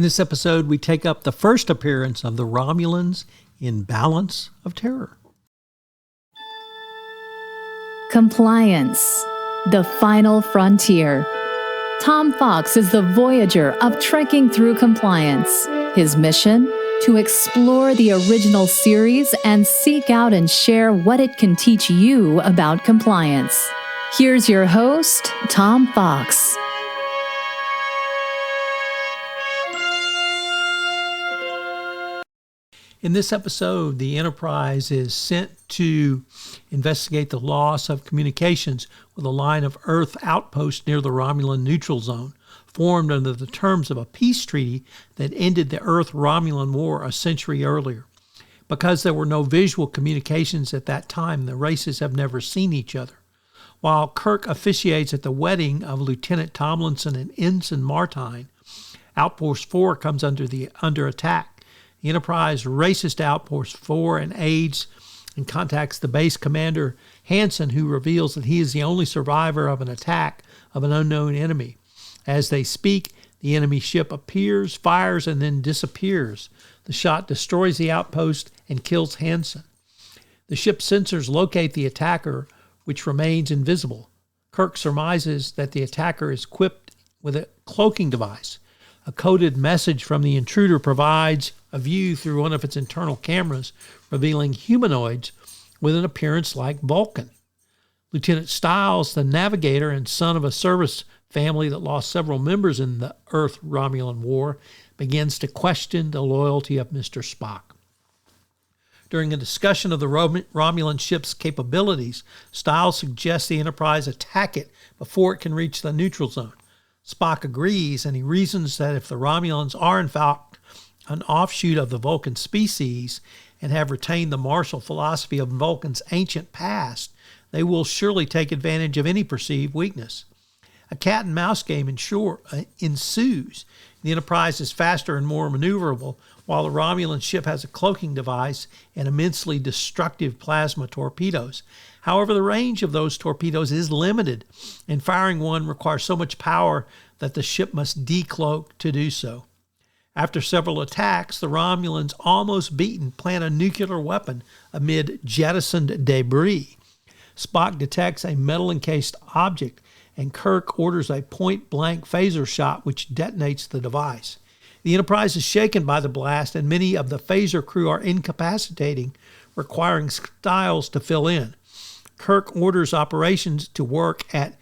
In this episode, we take up the first appearance of the Romulans in Balance of Terror. Compliance, the final frontier. Tom Fox is the voyager of trekking through compliance. His mission? To explore the original series and seek out and share what it can teach you about compliance. Here's your host, Tom Fox. In this episode, the Enterprise is sent to investigate the loss of communications with a line of Earth outposts near the Romulan Neutral Zone, formed under the terms of a peace treaty that ended the Earth-Romulan War a century earlier. Because there were no visual communications at that time, the races have never seen each other. While Kirk officiates at the wedding of Lieutenant Tomlinson and Ensign Martine, Outpost 4 comes under attack. The Enterprise races to Outpost 4 and aids and contacts the base commander, Hansen, who reveals that he is the only survivor of an attack of an unknown enemy. As they speak, the enemy ship appears, fires, and then disappears. The shot destroys the outpost and kills Hansen. The ship's sensors locate the attacker, which remains invisible. Kirk surmises that the attacker is equipped with a cloaking device. A coded message from the intruder provides a view through one of its internal cameras, revealing humanoids with an appearance like Vulcan. Lieutenant Stiles, the navigator and son of a service family that lost several members in the Earth-Romulan War, begins to question the loyalty of Mr. Spock. During a discussion of the Romulan ship's capabilities, Stiles suggests the Enterprise attack it before it can reach the neutral zone. Spock agrees, and he reasons that if the Romulans are in fact an offshoot of the Vulcan species and have retained the martial philosophy of Vulcan's ancient past, they will surely take advantage of any perceived weakness. A cat-and-mouse game ensues. The Enterprise is faster and more maneuverable, while the Romulan ship has a cloaking device and immensely destructive plasma torpedoes. However, the range of those torpedoes is limited, and firing one requires so much power that the ship must decloak to do so. After several attacks, the Romulans, almost beaten, plant a nuclear weapon amid jettisoned debris. Spock detects a metal-encased object, and Kirk orders a point-blank phaser shot which detonates the device. The Enterprise is shaken by the blast, and many of the phaser crew are incapacitating, requiring Stiles to fill in. Kirk orders operations to work at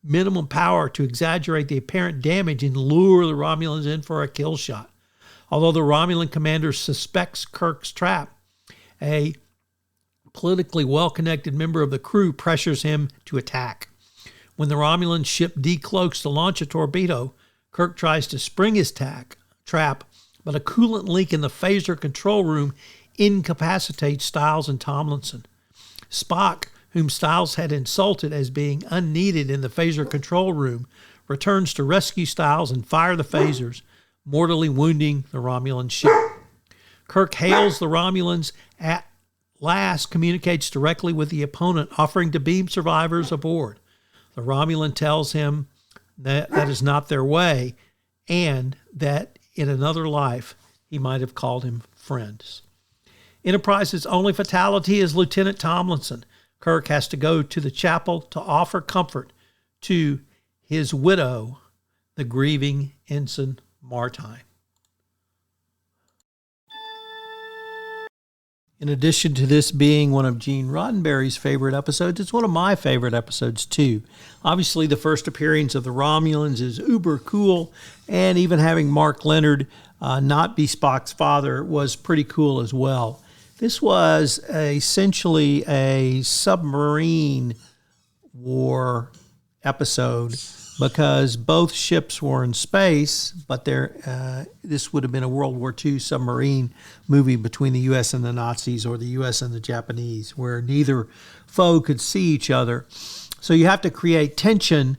minimum power to exaggerate the apparent damage and lure the Romulans in for a kill shot. Although the Romulan commander suspects Kirk's trap, a politically well-connected member of the crew pressures him to attack. When the Romulan ship decloaks to launch a torpedo, Kirk tries to spring his trap, but a coolant leak in the phaser control room incapacitates Stiles and Tomlinson. Spock, whom Stiles had insulted as being unneeded in the phaser control room, returns to rescue Stiles and fire the phasers, mortally wounding the Romulan ship. Kirk hails the Romulans, at last communicates directly with the opponent, offering to beam survivors aboard. The Romulan tells him that that is not their way, and that in another life he might have called him friends. Enterprise's only fatality is Lieutenant Tomlinson. Kirk has to go to the chapel to offer comfort to his widow, the grieving Ensign Martine. In addition to this being one of Gene Roddenberry's favorite episodes, it's one of my favorite episodes too. Obviously, the first appearance of the Romulans is uber cool, and even having Mark Leonard not be Spock's father was pretty cool as well. This was essentially a submarine war episode because both ships were in space, but this would have been a World War II submarine movie between the U.S. and the Nazis, or the U.S. and the Japanese, where neither foe could see each other. So you have to create tension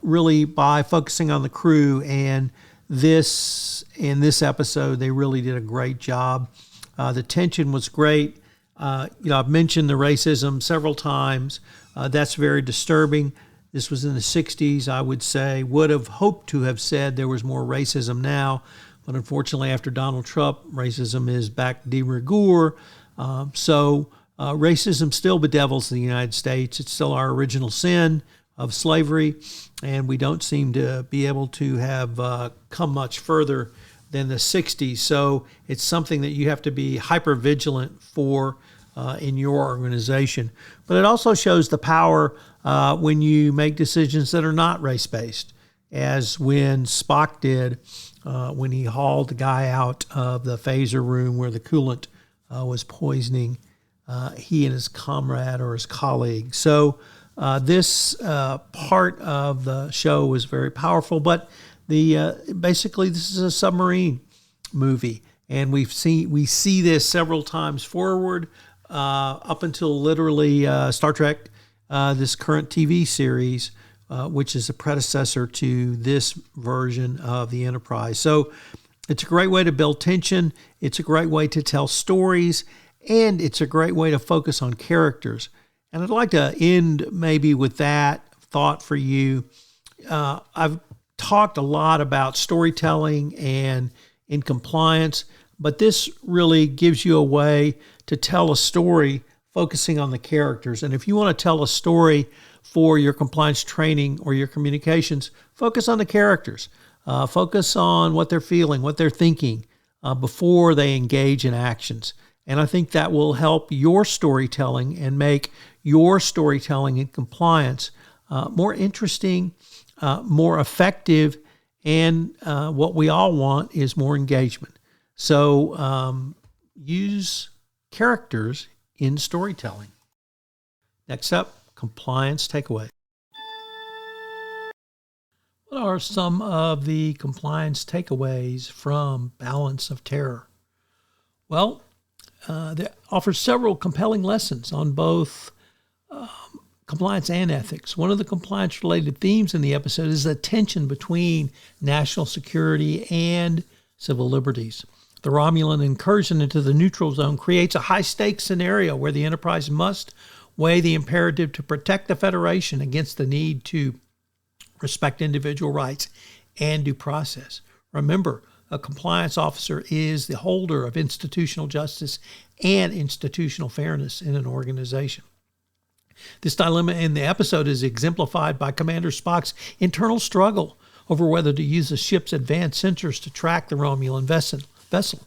really by focusing on the crew, and in this episode, they really did a great job. The tension was great. I've mentioned the racism several times. That's very disturbing. This was in the 60s, I would say. Would have hoped to have said there was more racism now, But unfortunately, after Donald Trump, racism is back de rigueur. So racism still bedevils the United States. It's still our original sin of slavery, and we don't seem to be able to have come much further than the 60s. So it's something that you have to be hyper vigilant for in your organization. But it also shows the power when you make decisions that are not race-based, as when Spock did when he hauled the guy out of the phaser room where the coolant was poisoning he and his comrade or his colleague. So this part of the show was very powerful, but basically this is a submarine movie, and we see this several times forward up until literally Star Trek, this current TV series, which is a predecessor to this version of the Enterprise. So it's a great way to build tension. It's a great way to tell stories, and it's a great way to focus on characters. And I'd like to end maybe with that thought for you. I've talked a lot about storytelling and in compliance, but this really gives you a way to tell a story focusing on the characters. And if you want to tell a story for your compliance training or your communications, focus on the characters. Focus on what they're feeling, what they're thinking before they engage in actions. And I think that will help your storytelling and make your storytelling in compliance more interesting, more effective, and what we all want is more engagement. So use characters in storytelling. Next up, compliance takeaway. What are some of the compliance takeaways from Balance of Terror? Well, they offer several compelling lessons on both compliance and ethics. One of the compliance-related themes in the episode is the tension between national security and civil liberties. The Romulan incursion into the neutral zone creates a high-stakes scenario where the Enterprise must weigh the imperative to protect the Federation against the need to respect individual rights and due process. Remember, a compliance officer is the holder of institutional justice and institutional fairness in an organization. This dilemma in the episode is exemplified by Commander Spock's internal struggle over whether to use the ship's advanced sensors to track the Romulan vessel,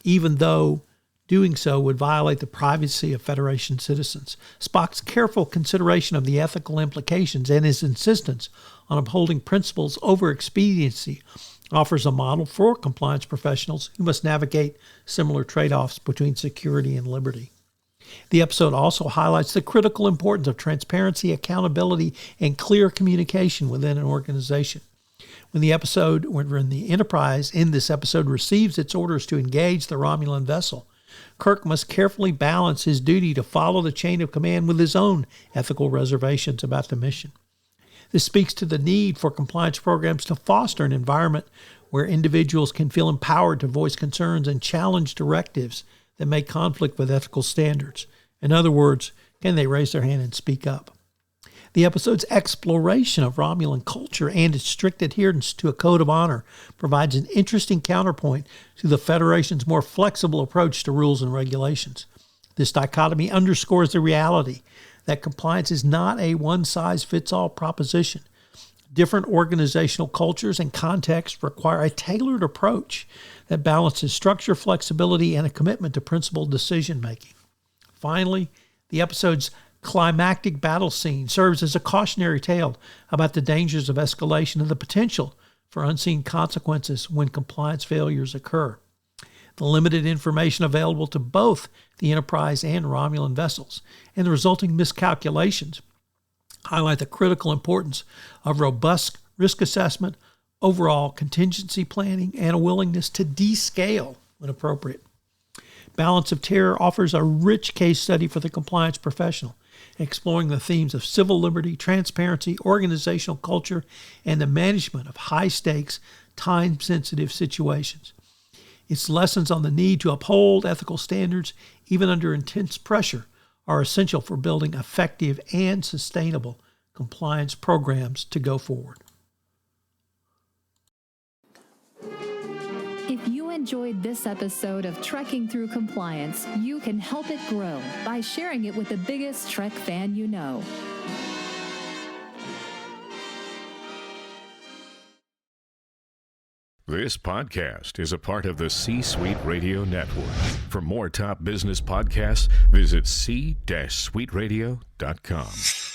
even though doing so would violate the privacy of Federation citizens. Spock's careful consideration of the ethical implications and his insistence on upholding principles over expediency offers a model for compliance professionals who must navigate similar trade-offs between security and liberty. The episode also highlights the critical importance of transparency, accountability, and clear communication within an organization. When the Enterprise in this episode receives its orders to engage the Romulan vessel, Kirk must carefully balance his duty to follow the chain of command with his own ethical reservations about the mission. This speaks to the need for compliance programs to foster an environment where individuals can feel empowered to voice concerns and challenge directives that may conflict with ethical standards. In other words, can they raise their hand and speak up? The episode's exploration of Romulan culture and its strict adherence to a code of honor provides an interesting counterpoint to the Federation's more flexible approach to rules and regulations. This dichotomy underscores the reality that compliance is not a one-size-fits-all proposition. Different organizational cultures and contexts require a tailored approach that balances structure, flexibility, and a commitment to principled decision-making. Finally, the episode's climactic battle scene serves as a cautionary tale about the dangers of escalation and the potential for unseen consequences when compliance failures occur. The limited information available to both the Enterprise and Romulan vessels and the resulting miscalculations highlight the critical importance of robust risk assessment, overall contingency planning, and a willingness to descale when appropriate. Balance of Terror offers a rich case study for the compliance professional, exploring the themes of civil liberty, transparency, organizational culture, and the management of high-stakes, time-sensitive situations. Its lessons on the need to uphold ethical standards, even under intense pressure, are essential for building effective and sustainable compliance programs to go forward. If you enjoyed this episode of Trekking Through Compliance, you can help it grow by sharing it with the biggest Trek fan you know. This podcast is a part of the C-Suite Radio Network. For more top business podcasts, visit c-suiteradio.com.